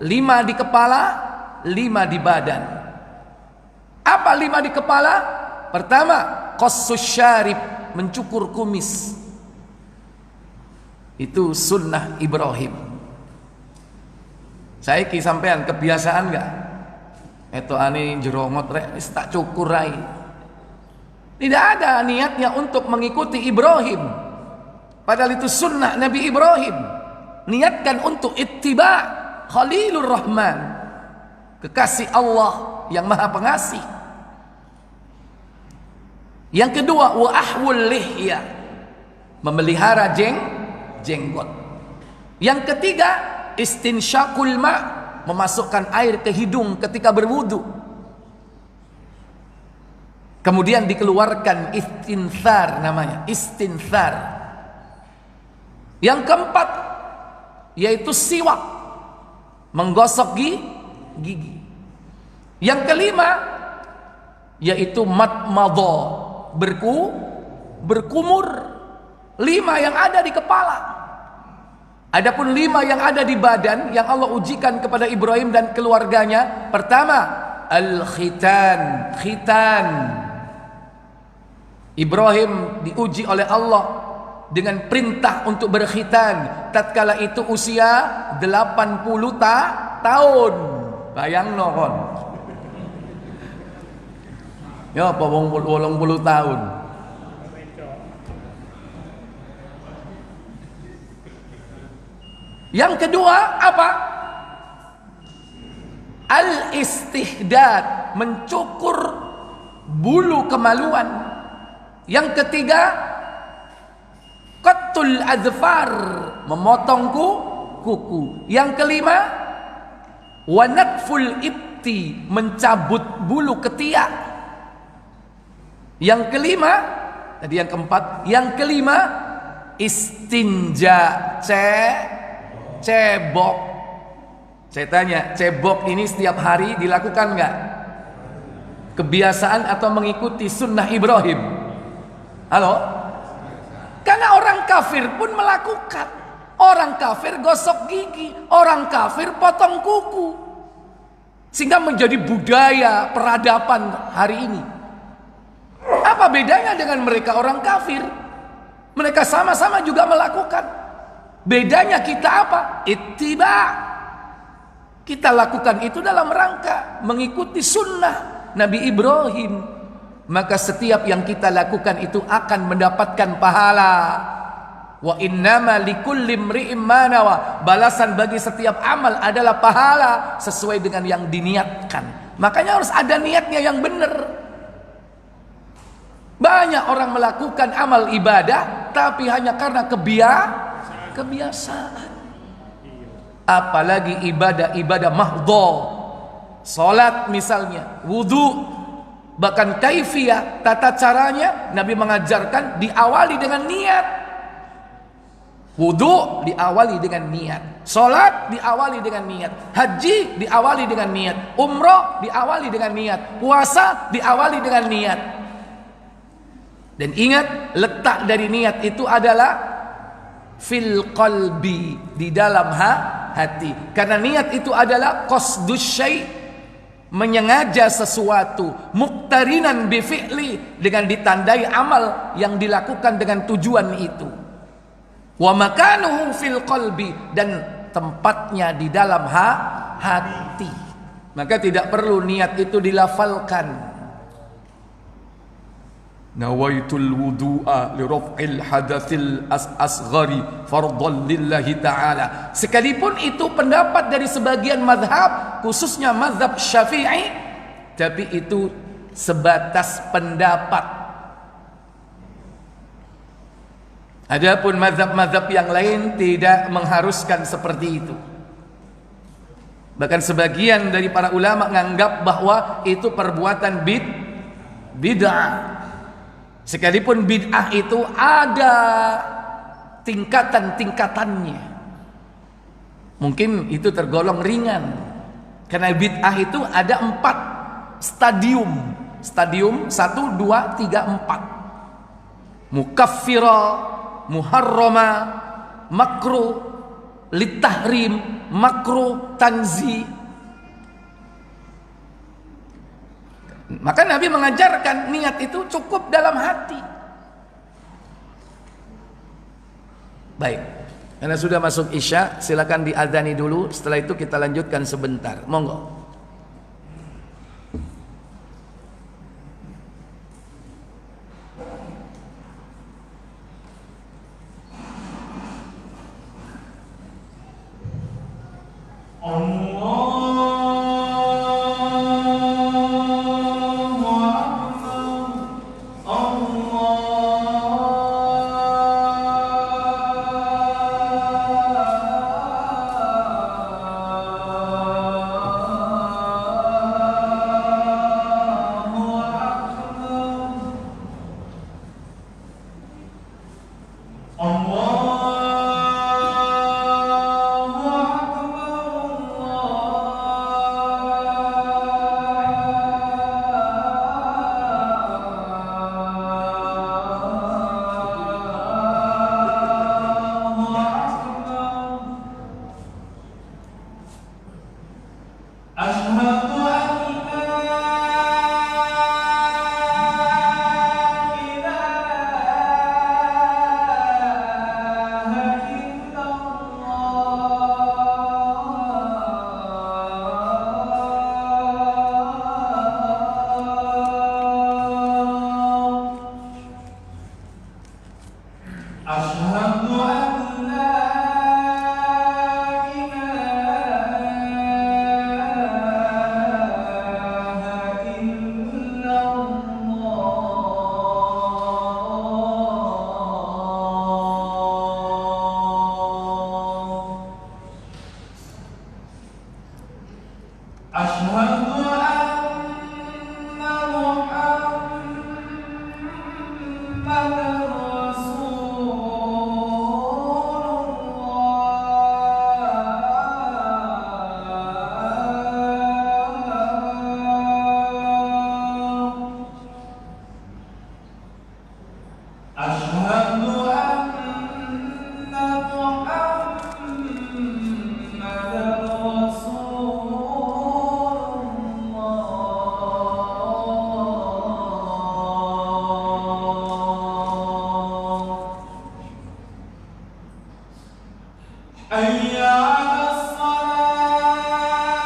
Speaker 1: 5 di kepala, 5 di badan. Apa 5 di kepala? Pertama, qassus syarib, mencukur kumis. Itu sunnah Ibrahim. Saya sampean kebiasaan enggak? Itu ani jerongot rek wis tak cukur rai. Tidak ada niatnya untuk mengikuti Ibrahim. Padahal itu sunnah Nabi Ibrahim. Niatkan untuk ittiba Khalilur Rahman, kekasih Allah yang Maha Pengasih. Yang kedua, wa ahwul lihya, memelihara jenggot. Yang ketiga, istinsyaqul ma, memasukkan air ke hidung ketika berwudu. Kemudian dikeluarkan istinthar, namanya istinthar. Yang keempat yaitu siwak, menggosok gigi. Yang kelima yaitu matmadha, berkumur. 5 yang ada di kepala. Adapun 5 yang ada di badan yang Allah ujikan kepada Ibrahim dan keluarganya. Pertama, al-khitan, khitan. Ibrahim diuji oleh Allah dengan perintah untuk berkhitan. Tatkala itu usia 80 tahun. Bayang kon. Ya apa 80 tahun. Yang kedua apa? Al-istihdad, mencukur bulu kemaluan. Yang ketiga, qattul adfar, memotong kuku. Yang kelima, wa natful ibti, mencabut bulu ketiak. Yang kelima, tadi yang keempat, yang kelima istinja, cebok. Saya tanya, cebok ini setiap hari dilakukan enggak? Kebiasaan atau mengikuti sunnah Ibrahim? Halo? Karena orang kafir pun melakukan. Orang kafir gosok gigi, orang kafir potong kuku. Sehingga menjadi budaya peradaban hari ini. Apa bedanya dengan mereka orang kafir? Mereka sama-sama juga melakukan. Bedanya kita apa? Ittiba. Kita lakukan itu dalam rangka mengikuti sunnah Nabi Ibrahim. Maka setiap yang kita lakukan itu akan mendapatkan pahala. Wa innama likulli imri'in ma nawa. Balasan bagi setiap amal adalah pahala sesuai dengan yang diniatkan. Makanya harus ada niatnya yang benar. Banyak orang melakukan amal ibadah tapi hanya karena kebiasaan. Apalagi ibadah mahdho, salat misalnya, wudu, bahkan kaifiyah, tata caranya Nabi mengajarkan diawali dengan niat. Wudu diawali dengan niat, salat diawali dengan niat, haji diawali dengan niat, umrah diawali dengan niat, puasa diawali dengan niat. Dan ingat, letak dari niat itu adalah fil qalbi, di dalam hati. Karena niat itu adalah qasdus syai', menyengaja sesuatu, muqtarinan bi fi'li, dengan ditandai amal yang dilakukan dengan tujuan itu. Wa makanuhu fil qalbi, dan tempatnya di dalam hati. Maka tidak perlu niat itu dilafalkan. Nawaitul wudu'a li raf'il hadatsil asghari fardhan lillahi ta'ala. Sekalipun itu pendapat dari sebagian mazhab, khususnya mazhab Syafi'i, tapi itu sebatas pendapat. Adapun mazhab-mazhab yang lain tidak mengharuskan seperti itu. Bahkan sebagian dari para ulama menganggap bahwa itu perbuatan bid'ah. Sekalipun bid'ah itu ada tingkatan-tingkatannya. Mungkin itu tergolong ringan. Karena bid'ah itu ada 4 stadium. Stadium 1, 2, 3, 4. Mukaffira, muharrama, makruh, litahrim, makruh, tanzi. Maka Nabi mengajarkan niat itu cukup dalam hati. Baik, karena sudah masuk Isya, silakan diadzani dulu. Setelah itu kita lanjutkan sebentar. Monggo.
Speaker 3: حي على الصلاة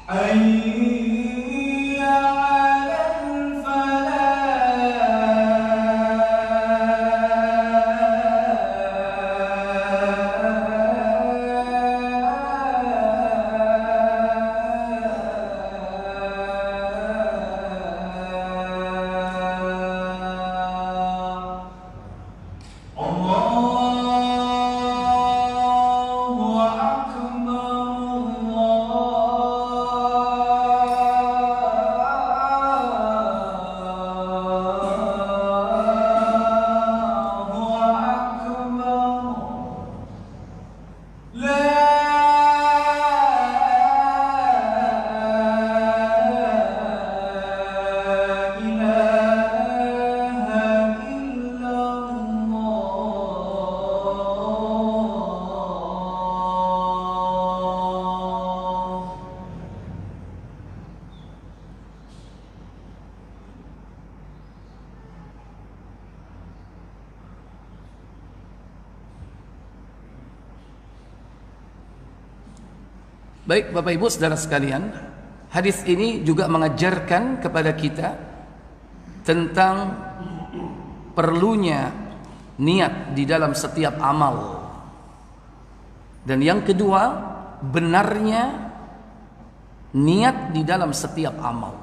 Speaker 3: حي على
Speaker 1: Baik Bapak Ibu Saudara sekalian, hadis ini juga mengajarkan kepada kita tentang perlunya niat di dalam setiap amal. Dan yang kedua, benarnya niat di dalam setiap amal.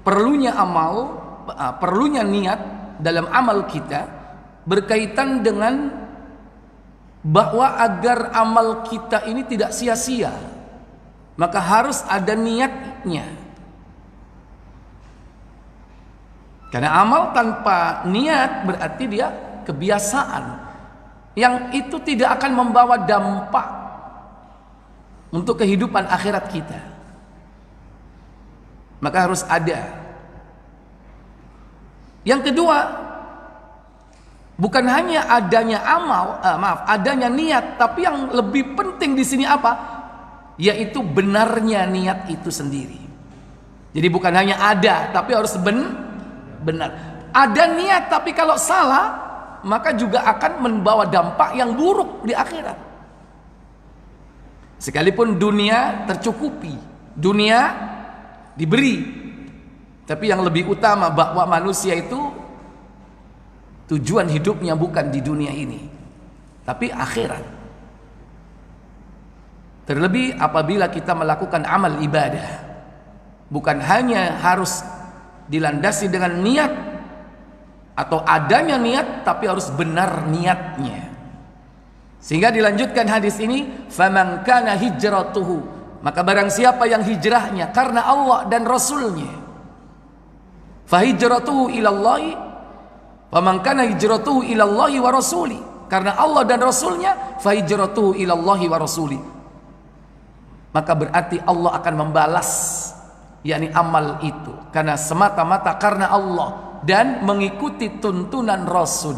Speaker 1: Perlunya niat dalam amal kita berkaitan dengan bahwa agar amal kita ini tidak sia-sia, maka harus ada niatnya. Karena amal tanpa niat berarti dia kebiasaan yang itu tidak akan membawa dampak untuk kehidupan akhirat kita. Maka harus ada. Yang kedua, bukan hanya adanya adanya niat, tapi yang lebih penting di sini apa? Yaitu benarnya niat itu sendiri. Jadi bukan hanya ada, tapi harus benar. Ada niat, tapi kalau salah, maka juga akan membawa dampak yang buruk di akhirat. Sekalipun dunia tercukupi, dunia diberi, tapi yang lebih utama bahwa manusia itu tujuan hidupnya bukan di dunia ini, tapi akhirat. Terlebih apabila kita melakukan amal ibadah, bukan hanya harus dilandasi dengan niat atau adanya niat, tapi harus benar niatnya. Sehingga dilanjutkan hadis ini, faman kana hijratuhu, maka barang siapa yang hijrahnya karena Allah dan Rasulnya, fahijratuhu ilallahi, faman kana hijratuhu ilallahi wa rasuli, karena Allah dan Rasulnya, fahijratuhu ilallahi wa rasuli, maka berarti Allah akan membalas yakni amal itu karena semata-mata karena Allah dan mengikuti tuntunan Rasul.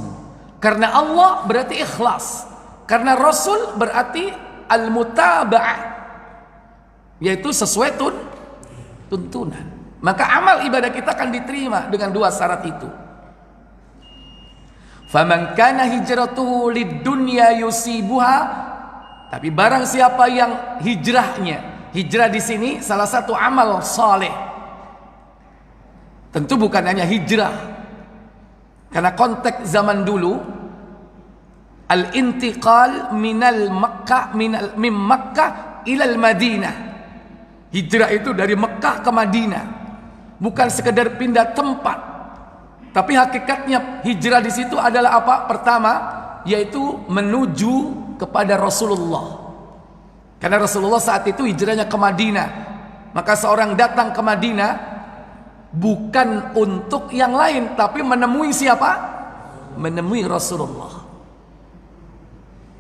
Speaker 1: Karena Allah berarti ikhlas, karena Rasul berarti al-mutaba'ah, yaitu sesuai tuntunan. Maka amal ibadah kita akan diterima dengan dua syarat itu. Faman kana hijratuhu lid-dunya yusibuha, tapi barang siapa yang hijrahnya, hijrah di sini salah satu amal saleh. Tentu bukan hanya hijrah, karena konteks zaman dulu al-intiqal min Makkah ilal Madinah. Hijrah itu dari Mekah ke Madinah, bukan sekedar pindah tempat. Tapi hakikatnya hijrah di situ adalah apa? Pertama, yaitu menuju kepada Rasulullah. Karena Rasulullah saat itu hijrahnya ke Madinah. Maka seorang datang ke Madinah bukan untuk yang lain, tapi menemui siapa? Menemui Rasulullah.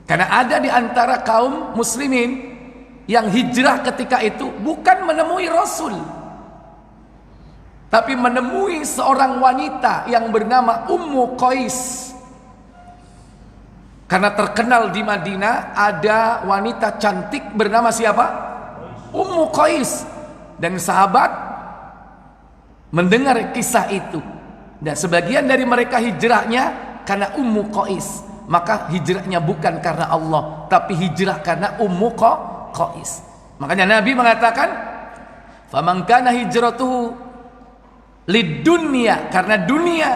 Speaker 1: Karena ada di antara kaum muslimin yang hijrah ketika itu bukan menemui Rasul, tapi menemui seorang wanita yang bernama Ummu Qais. Karena terkenal di Madinah ada wanita cantik bernama siapa? Ummu Qais. Dan sahabat mendengar kisah itu, dan sebagian dari mereka hijrahnya karena Ummu Qais. Maka hijrahnya bukan karena Allah, tapi hijrah karena Ummu Qais. Makanya Nabi mengatakan, Faman kana hijratuhu lidunya, karena dunia,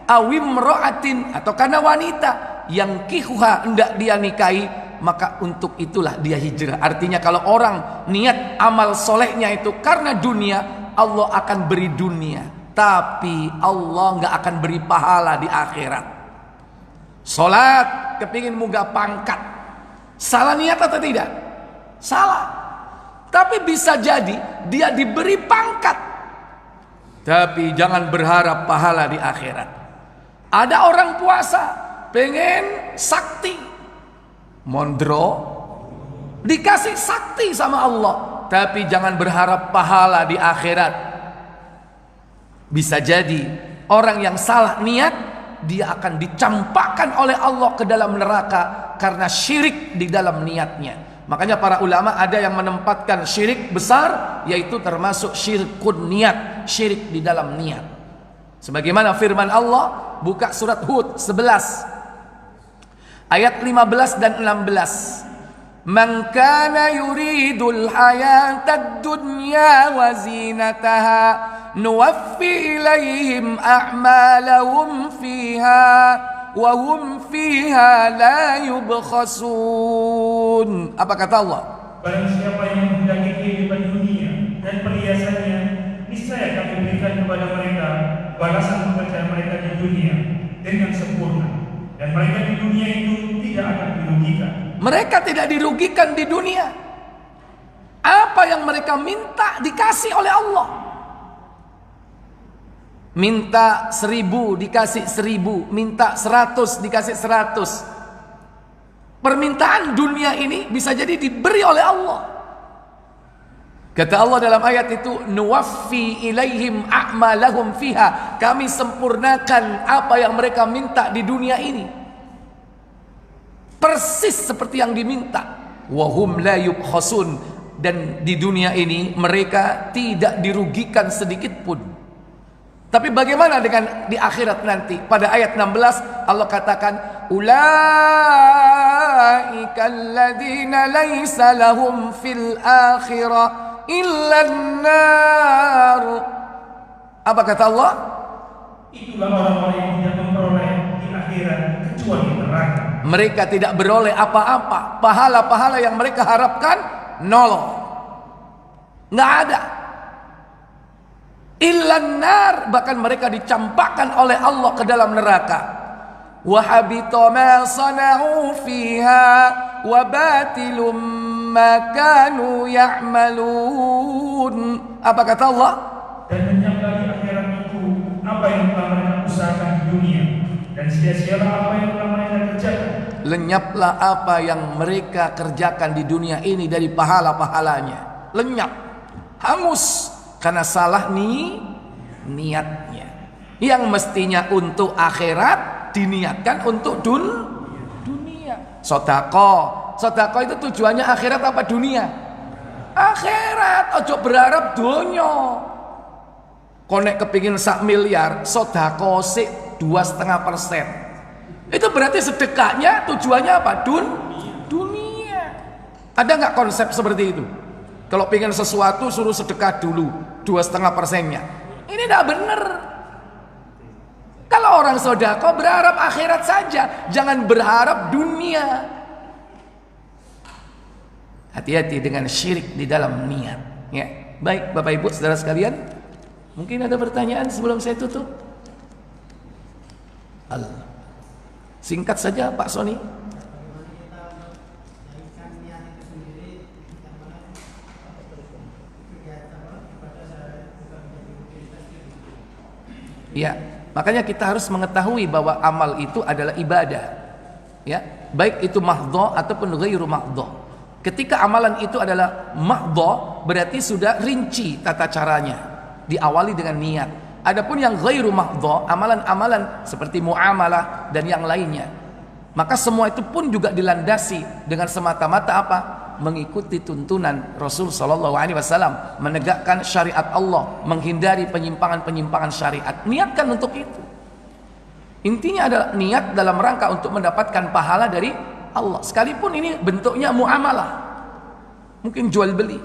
Speaker 1: awimra'atin, atau karena wanita yang kihuha, hendak dia nikahi, maka untuk itulah dia hijrah. Artinya kalau orang niat amal solehnya itu karena dunia, Allah akan beri dunia, tapi Allah nggak akan beri pahala di akhirat. Salat kepingin munggah pangkat, salah niat atau tidak? Salah. Tapi bisa jadi dia diberi pangkat, tapi jangan berharap pahala di akhirat. Ada orang puasa pengen sakti, mondro, dikasih sakti sama Allah, tapi jangan berharap pahala di akhirat. Bisa jadi orang yang salah niat, dia akan dicampakkan oleh Allah ke dalam neraka karena syirik di dalam niatnya. Makanya para ulama ada yang menempatkan syirik besar, yaitu termasuk syirkun niat, syirik di dalam niat. Sebagaimana firman Allah, buka surat Hud 11 ayat 15 dan 16. Man kana yuridul hayatad dunya wa zinataha nuwaffi ilaihim a'malahum fiha wa hum fiha la yubkhasun. Apa kata Allah?
Speaker 2: Barang siapa yang menghendaki kehidupan dunia dan perhiasannya, niscaya kami berikan kepada mereka balasan pekerjaan mereka di dunia dengan sempurna, dan mereka di dunia itu tidak akan dirugikan.
Speaker 1: Mereka tidak dirugikan di dunia. Apa yang mereka minta dikasih oleh Allah. Minta 1000 dikasih 1000, minta 100 dikasih 100. Permintaan dunia ini bisa jadi diberi oleh Allah. Kata Allah dalam ayat itu, nuwaffi ilaihim a'malahum fiha, kami sempurnakan apa yang mereka minta di dunia ini, persis seperti yang diminta. Wahum la yubkhasun, dan di dunia ini mereka tidak dirugikan sedikit pun. Tapi bagaimana dengan di akhirat nanti? Pada ayat 16 Allah katakan, ulaika alladzina laisa lahum fil akhirah illa an-nar. Apa kata Allah?
Speaker 2: Itulah orang-orang yang tidak memperoleh di akhirat kecuali neraka.
Speaker 1: Mereka tidak beroleh apa-apa. Pahala-pahala yang mereka harapkan nol, nggak ada. Illan nar, bahkan mereka dicampakkan oleh Allah ke dalam neraka. Wa habita ma sana'u fiha wa batilum ma kanu ya'malun. Apa kata Allah?
Speaker 2: Dan lenyaplah di akhirat itu apa yang telah mereka usahakan di dunia, dan sia-sialah apa yang telah mereka kerjakan.
Speaker 1: Lenyaplah apa yang mereka kerjakan di dunia ini dari pahala-pahalanya. Lenyap, hangus, karena salah niatnya. Yang mestinya untuk akhirat diniatkan untuk dunia. Sedekah itu tujuannya akhirat apa dunia? Akhirat. Ojo berharap dunia. Konek kepingin 1 miliar, sedekah sik 2,5%. Itu berarti sedekahnya tujuannya apa? Dunia. Ada nggak konsep seperti itu? Kalau pengen sesuatu suruh sedekah dulu 2,5%-nya. Ini tidak benar. Kalau orang sedekah berharap akhirat saja, jangan berharap dunia. Hati-hati dengan syirik di dalam niat. Ya, baik Bapak Ibu saudara sekalian, mungkin ada pertanyaan sebelum saya tutup. Singkat saja Pak Sony. Ya, makanya kita harus mengetahui bahwa amal itu adalah ibadah. Ya, baik itu mahdha ataupun ghairu mahdha. Ketika amalan itu adalah mahdha, berarti sudah rinci tata caranya, diawali dengan niat. Adapun yang ghairu mahdha, amalan-amalan seperti muamalah dan yang lainnya, maka semua itu pun juga dilandasi dengan semata-mata apa? Mengikuti tuntunan Rasul sallallahu alaihi wasallam, menegakkan syariat Allah, menghindari penyimpangan-penyimpangan syariat. Niatkan untuk itu. Intinya adalah niat dalam rangka untuk mendapatkan pahala dari Allah. Sekalipun ini bentuknya muamalah, mungkin jual beli,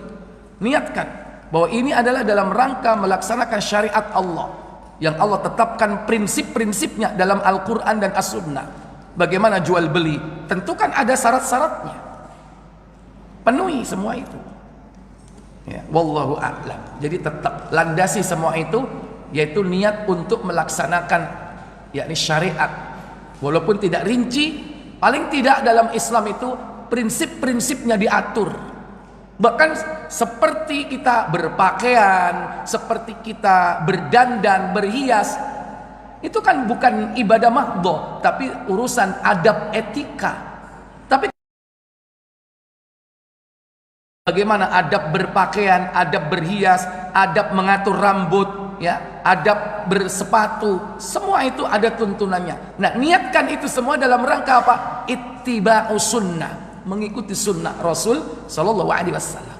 Speaker 1: niatkan bahwa ini adalah dalam rangka melaksanakan syariat Allah yang Allah tetapkan prinsip-prinsipnya dalam Al-Quran dan As-Sunnah. Bagaimana jual beli, tentu kan ada syarat-syaratnya, penuhi semua itu ya, wallahu a'lam. Jadi tetap landasi semua itu, yaitu niat untuk melaksanakan yakni syariat, walaupun tidak rinci. Paling tidak dalam Islam itu prinsip-prinsipnya diatur. Bahkan seperti kita berpakaian, seperti kita berdandan, berhias, itu kan bukan ibadah mahdhah, tapi urusan adab etika. Tapi bagaimana adab berpakaian, adab berhias, adab mengatur rambut, ya, adab bersepatu, semua itu ada tuntunannya. Nah, niatkan itu semua dalam rangka apa? Ittiba'u sunnah, mengikuti sunnah Rasul sallallahu alaihi wasallam.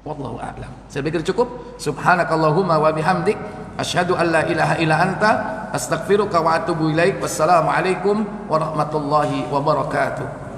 Speaker 1: Wallahu a'lam. Saya pikir cukup. Subhanakallahumma wa bihamdik asyhadu an la ilaha illa anta astaghfiruka wa atubu ilaik. Wassalamualaikum warahmatullahi wabarakatuh.